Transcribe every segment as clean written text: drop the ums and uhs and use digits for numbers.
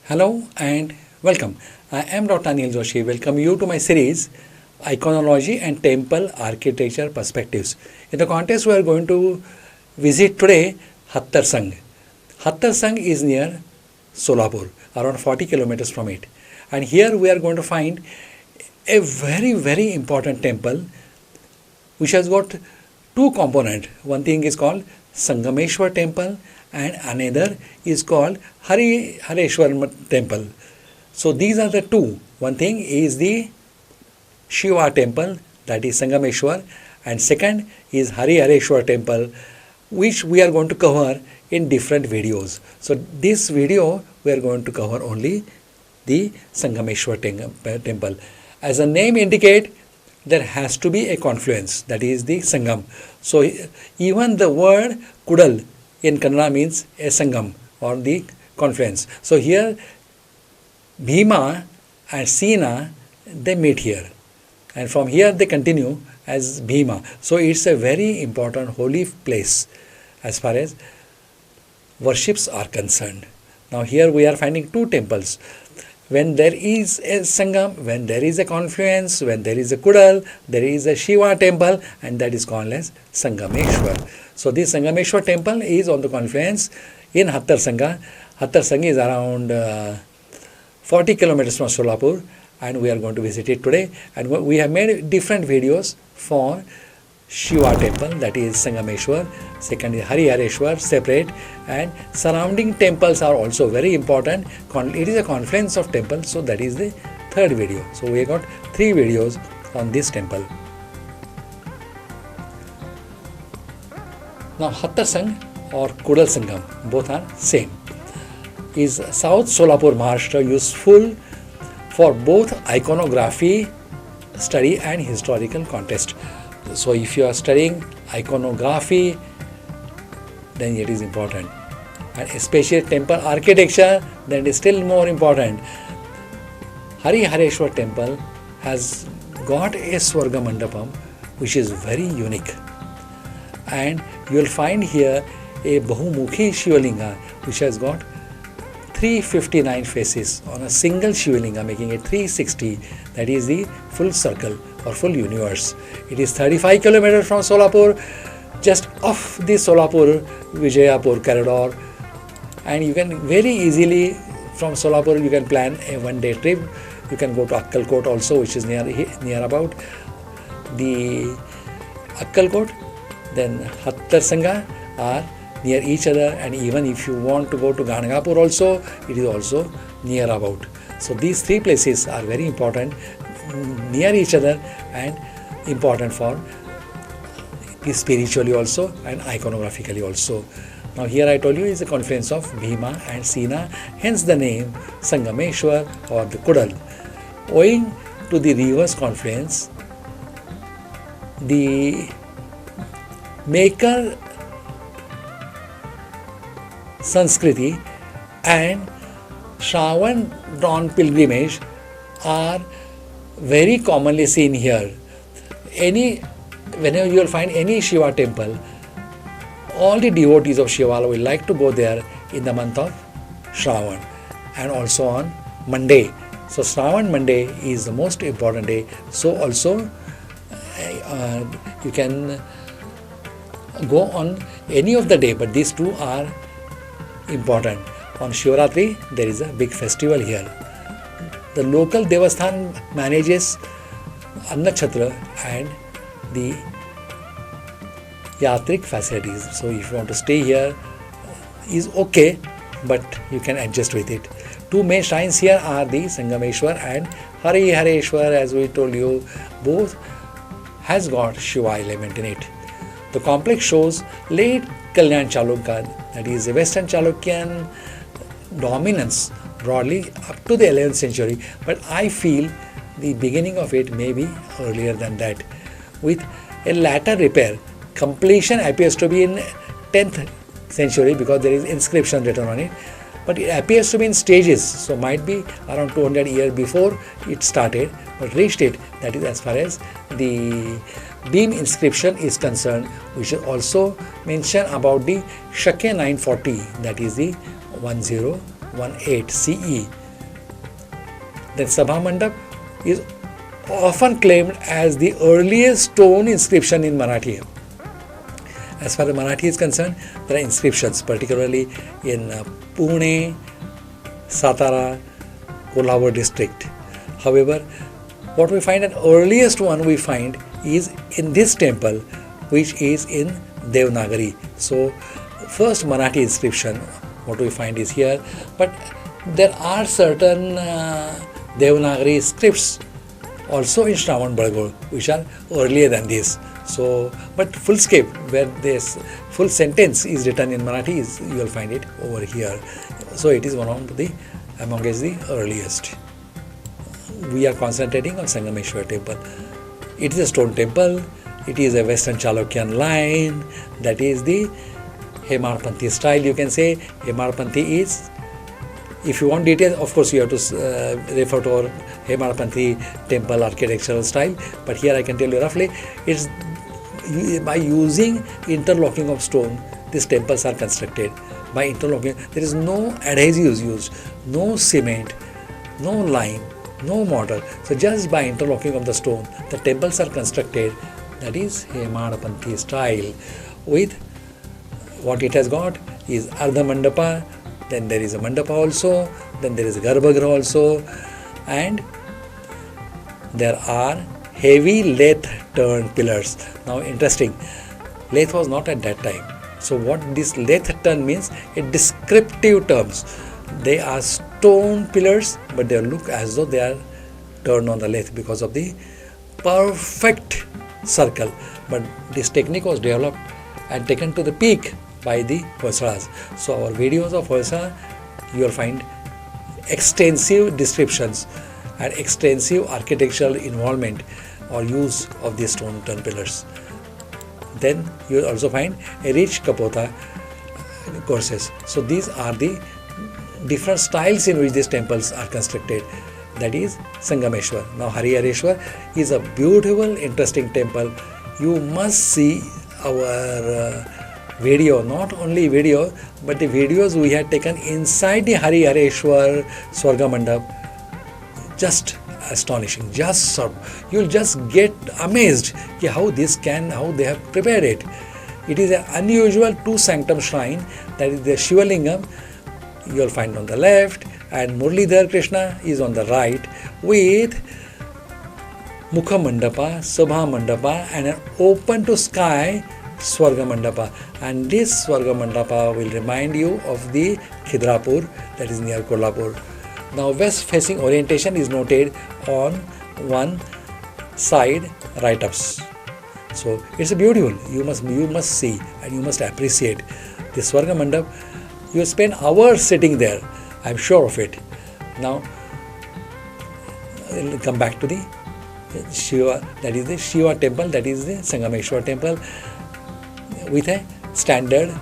Hello and welcome. I am Dr. Anil Joshi. Welcome you to my series Iconology and Temple Architecture Perspectives. In the context, we are going to visit today Hattar Sangh. Hattar Sangh is near Solapur, around 40 kilometers from it. And here we are going to find a very important temple which has got two components. One thing is called Sangameshwar temple and another is called Hareshwar temple. So these are the two. One thing is the Shiva temple, that is Sangameshwar, and second is Hareshwar temple, which we are going to cover in different videos. So this video we are going to cover only the Sangameshwar temple. As the name indicate, there has to be a confluence, that is the Sangam. So even the word Kudal in Kannada means a Sangam or the confluence. So here Bhima and Sina, they meet here, and from here they continue as Bhima. So it's a very important holy place as far as worships are concerned. Now here we are finding two temples. When there is a Sangam, when there is a confluence, when there is a Kudal, there is a Shiva temple, and that is called as Sangameshwar. So this Sangameshwar temple is on the confluence in Hattar Sangha. Hattar Sangha is around 40 kilometers from Solapur, and we are going to visit it today. And we have made different videos for Shiva temple, that is Sangameshwar. Second is Hareshwar, separate, and surrounding temples are also very important. It is a confluence of temples, so that is the third video. So we have got three videos on this temple. Now Hattar Sangh or Kudal Sangam, both are same. Is South Solapur, Maharashtra, useful for both iconography study and historical context. So if you are studying iconography, then it is important, and especially temple architecture, then it is still more important. Hareshwar temple has got a Swarga Mandapam which is very unique, and you will find here a Bahumukhi Shivalinga which has got 359 faces on a single Shivalinga, making it 360. That is the full circle or full universe. It is 35 kilometers from Solapur, just off the Solapur Vijayapur corridor, and you can very easily from Solapur you can plan a one-day trip. You can go to Akkalkot also, which is near about the Akkalkot. Then Hattar Sangha are near each other, and even if you want to go to Ganagapur also, it is also near about. So these three places are very important, near each other, and important for spiritually also and iconographically also. Now here I told you is a confluence of Bhima and Sina, hence the name Sangameshwar or the Kudal. Owing to the reverse confluence, the Maker Sanskriti and Shravan dawn pilgrimage are very commonly seen here. Whenever you will find any Shiva temple, all the devotees of Shiva will like to go there in the month of Shravan and also on Monday. So Shravan Monday is the most important day. So also you can go on any of the day, but these two are important. On Shivratri there is a big festival here. The local Devasthan manages Annachhatra and the Yatrik facilities. So if you want to stay here is okay, but you can adjust with it. Two main shrines here are the Sangameshwar and Hareshwar, as we told you. Both has got Shiva element in it. The complex shows late Kalyan Chalukya, that is the Western Chalukyan dominance broadly up to the 11th century, but I feel the beginning of it may be earlier than that. With a latter repair, completion appears to be in 10th century because there is inscription written on it, but it appears to be in stages, so might be around 200 years before it started, but reached it. That is as far as the beam inscription is concerned. We should also mention about the Shake 940, that is the 10 18 CE. Then Sabha Mandap is often claimed as the earliest stone inscription in Marathi. As far as Marathi is concerned, there are inscriptions, particularly in Pune, Satara, Kolhapur district. However, what we find, an earliest one we find is in this temple, which is in Devanagari. So, first Marathi inscription, what we find is here, but there are certain Devanagari scripts also in Shravan Balagol, which are earlier than this. So, but full scape, where this full sentence is written in Marathi, you will find it over here. So, it is one of the amongst the earliest. We are concentrating on Sangmeshwar temple. It is a stone temple. It is a Western Chalukyan line. That is the Hemarpanthi style. You can say Hemarpanthi is. If you want details, of course, you have to refer to our Hemarpanthi temple architectural style. But here I can tell you roughly, it's by using interlocking of stone, these temples are constructed. By interlocking, there is no adhesives used, no cement, no lime, no mortar. So just by interlocking of the stone, the temples are constructed. That is Hemarpanthi style. With what it has got is Ardha Mandapa, then there is a Mandapa also, then there is a Garbhagriha also, and there are heavy lathe turned pillars. Now interesting, lathe was not at that time. So what this lathe turn means, a descriptive terms. They are stone pillars, but they look as though they are turned on the lathe because of the perfect circle. But this technique was developed and taken to the peak by the Hoysalas. So our videos of Hoysala, you will find extensive descriptions and extensive architectural involvement or use of these stone turn pillars. Then you will also find a rich Kapota courses. So these are the different styles in which these temples are constructed. That is Sangameshwar. Now Harihareshwar is a beautiful, interesting temple. You must see our video, not only video, but the videos we had taken inside the Harihareshwar Swarga Mandap. Just astonishing, just sort. You'll just get amazed how they have prepared it. It is an unusual two sanctum shrine, that is the Shivalingam. You'll find on the left, and Murlidhar Krishna is on the right, with Mukha Mandapa, Sabha Mandapa, and an open to sky Swarga Mandapa. And this Swarga Mandapa will remind you of the Khidrapur, that is near Kolhapur. Now west facing orientation is noted on one side right ups. So it's beautiful. You must see and you must appreciate the Swarga Mandap. You will spend hours sitting there. I am sure of it. Now we'll come back to the Shiva. That is the Shiva temple. That is the Sangameshwar temple with a standard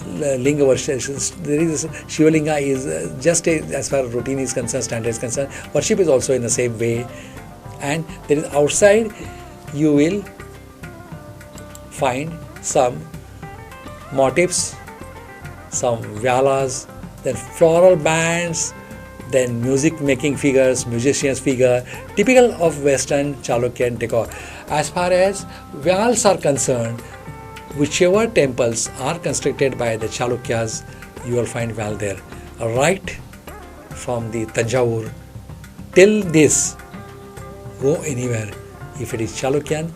linga worship. There is Shiva Linga is just as far as routine is concerned, standard is concerned. Worship is also in the same way. And there is outside you will find some motifs, some vyalas, then floral bands, then music making figures, musicians figure, typical of Western Chalukyan decor. As far as vyals are concerned, whichever temples are constructed by the Chalukyas, you will find vyal there. Right from the Tanjavur till this, go anywhere. If it is Chalukyan,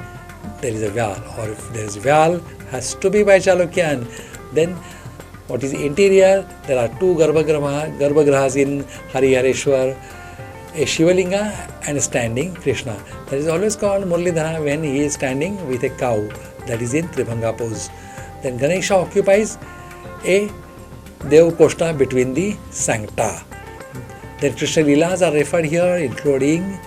there is a vyal, or if there is vyal, has to be by Chalukyan. Then what is the interior? There are two Garbhagrihas in Harihareshwar, a Shivalinga and a standing Krishna. That is always called Murlidhara when he is standing with a cow. That is in Tribhanga pose. Then Ganesha occupies a Dev Koshta between the sancta. Then Krishna Leelas are referred here, including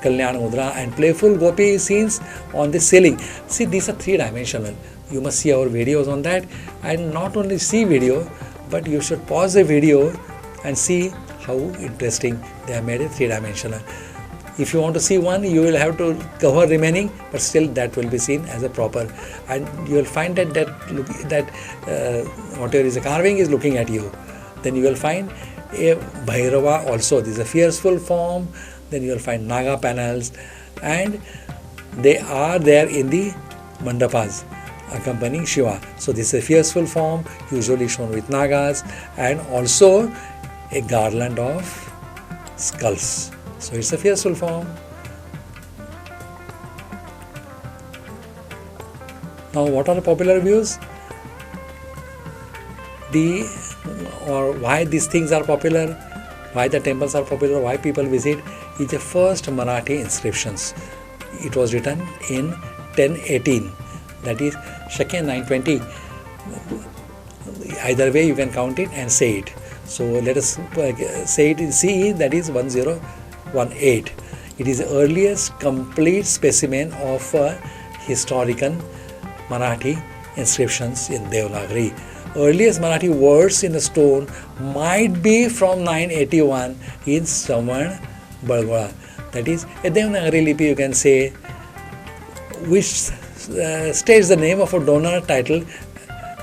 Kalyan Mudra and playful gopi scenes on the ceiling. See, these are three-dimensional. You must see our videos on that, and not only see video, but you should pause the video and see how interesting they have made it three-dimensional. If you want to see one, you will have to cover remaining, but still that will be seen as a proper. And you will find that whatever is a carving is looking at you. Then you will find A Bhairava also, this is a fearful form. Then you will find Naga panels, and they are there in the mandapas accompanying Shiva. So this is a fearful form, usually shown with Nagas, and also a garland of skulls. So it's a fearful form. Now what are the popular views? Why these things are popular, why the temples are popular, why people visit, is the first Marathi inscriptions. It was written in 1018, that is Shake 920. Either way you can count it and say it. So let us say it in CE, that is 1018. It is the earliest complete specimen of historical Marathi inscriptions in Devanagari. Earliest Marathi words in the stone might be from 981 in Saman Balgola. That is a Devanagari Lipi, you can say, which states the name of a donor title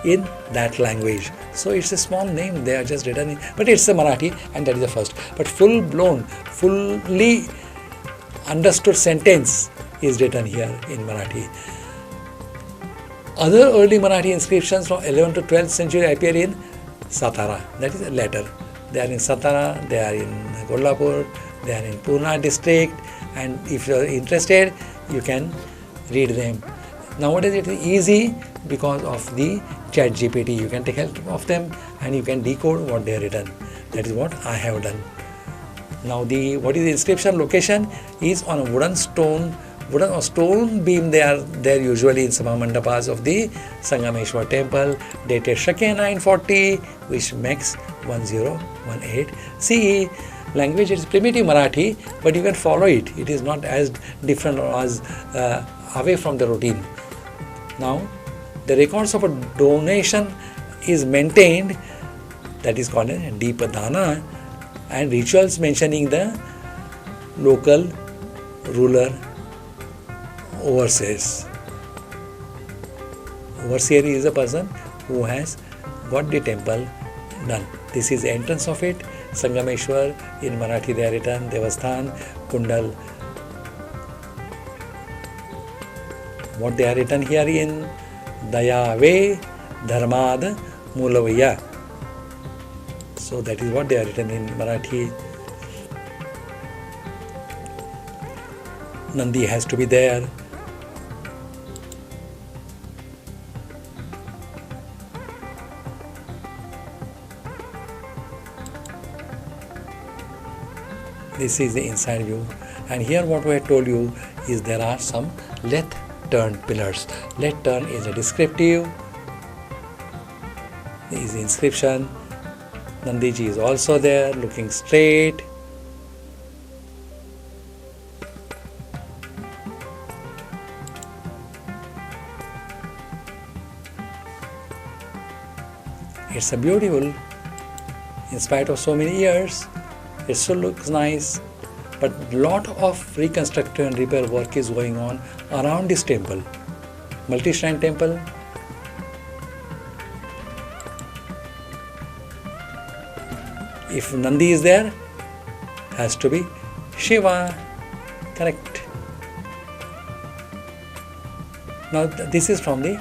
in that language. So it's a small name, they are just written in, but it's a Marathi, and that is the first. But full-blown, fully understood sentence is written here in Marathi. Other early Marathi inscriptions from 11th to 12th century appear in Satara, that is a letter. They are in Satara, they are in Kolhapur, they are in Pune district, and if you are interested, you can read them. Nowadays it is easy because of the chat GPT. You can take help of them and you can decode what they are written. That is what I have done. Now what is the inscription location is on a wooden or stone beam. They are there usually in some mandapas of the Sangameshwar temple, dated Shake 940, which makes 1018 CE. Language is primitive Marathi, but you can follow it. It is not as different or as away from the routine. Now, the records of a donation is maintained, that is called a Deepadana, and rituals mentioning the local ruler overseers. Overseer is a person who has got the temple done. This is the entrance of it. Sangameshwar, in Marathi they are written Devasthan, Kudal. What they are written here in Dayave Dharmad Mulavaya. So that is what they are written in Marathi. Nandi has to be there. This is the inside view, and here what we have told you is there are some left turn pillars. Left turn is a descriptive. This is the inscription. Nandiji is also there looking straight. It's a beautiful, in spite of so many years, it still looks nice, but lot of reconstruction and repair work is going on around this temple. Multi-shrine temple. If Nandi is there, has to be Shiva. Correct. Now this is from the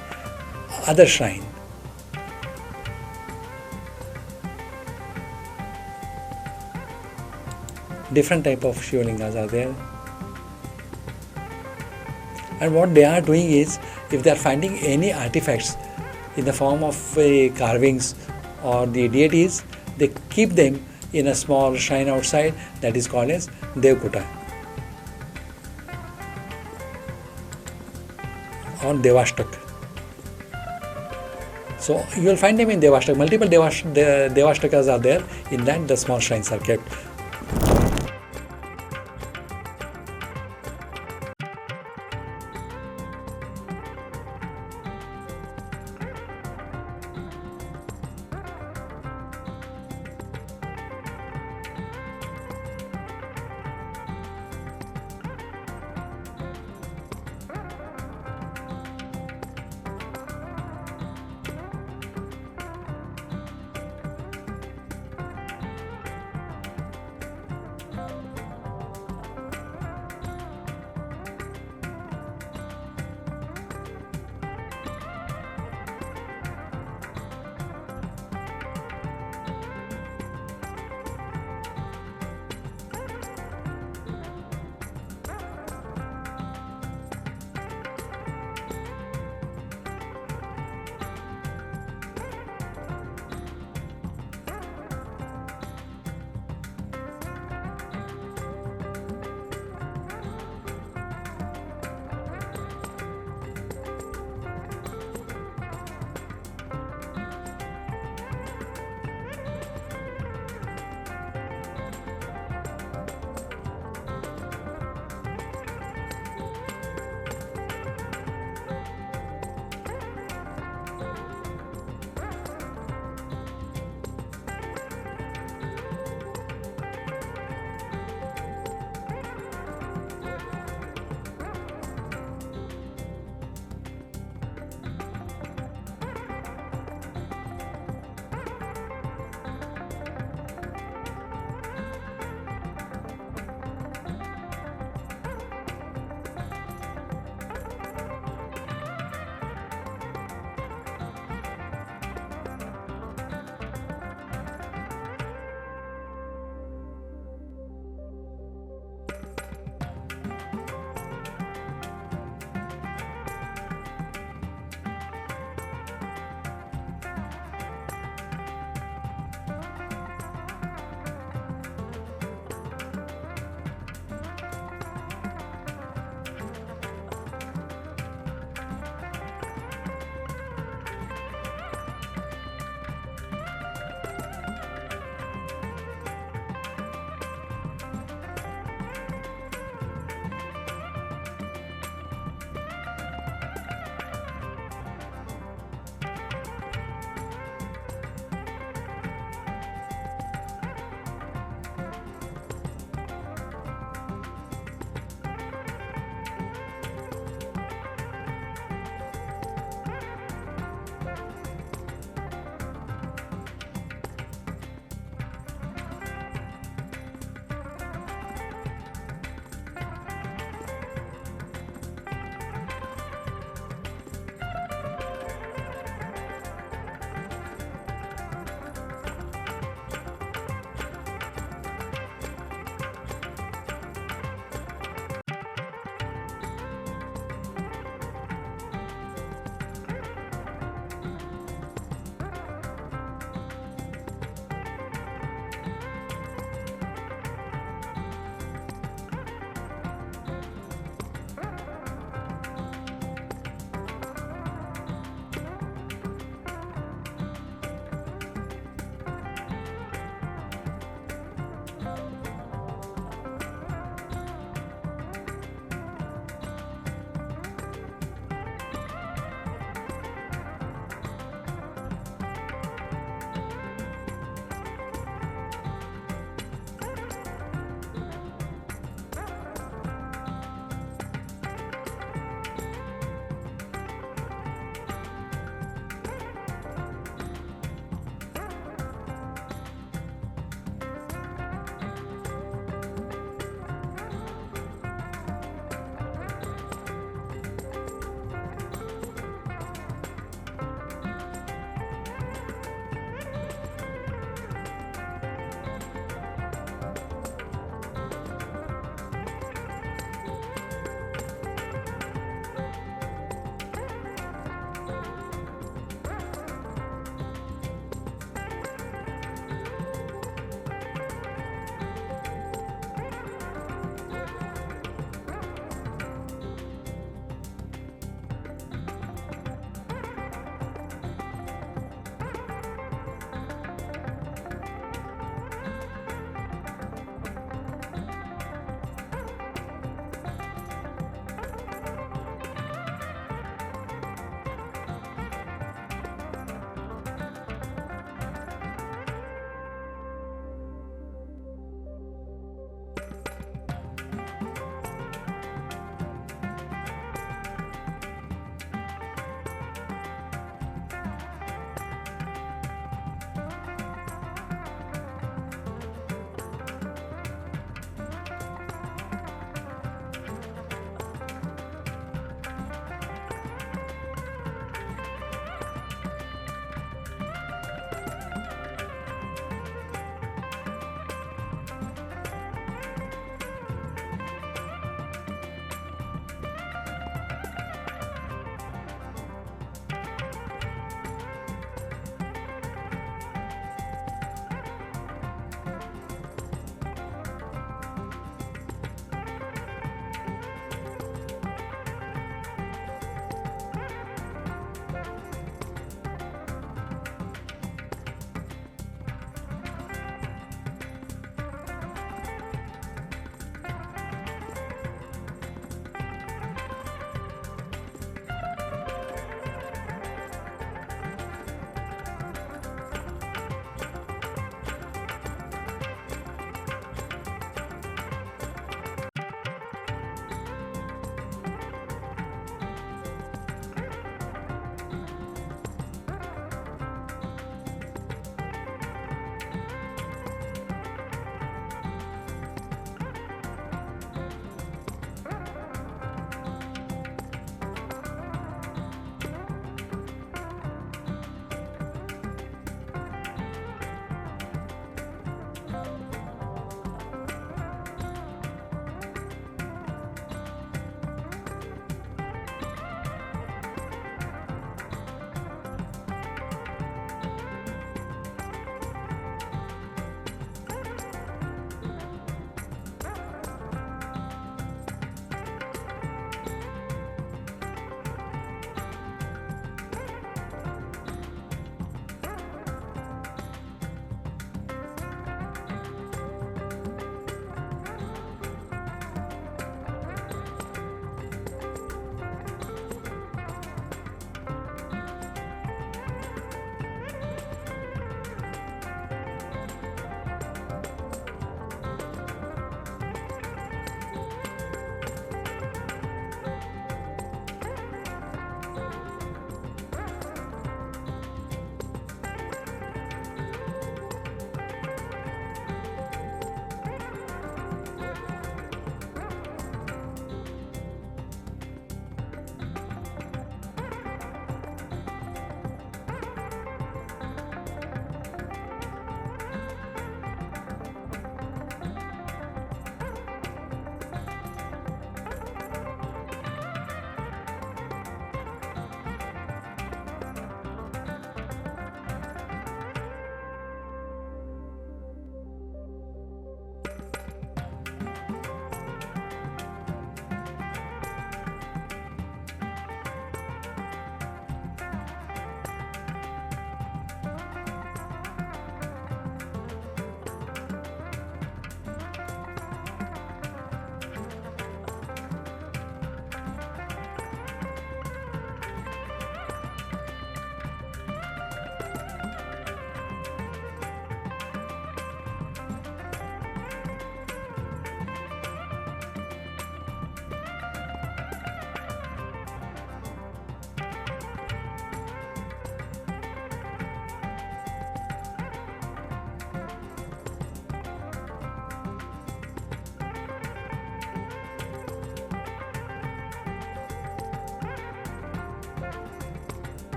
other shrine. Different type of Shivalingas are there. And what they are doing is, if they are finding any artifacts in the form of carvings or the deities, they keep them in a small shrine outside, that is called as Devkuta or Devashtak. So you will find them in Devashtak. Multiple Devashtakas are there. In that the small shrines are kept.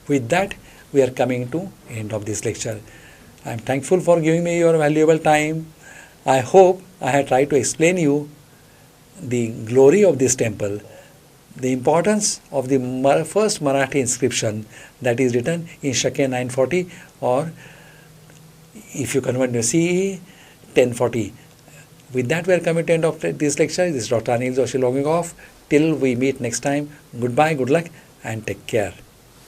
With that, we are coming to end of this lecture. I am thankful for giving me your valuable time. I hope I have tried to explain you the glory of this temple, the importance of the first Marathi inscription that is written in Shake 940, or if you convert to CE 1040. With that, we are coming to the end of this lecture. This is Dr. Anil Joshi logging off. Till we meet next time, goodbye, good luck, and take care.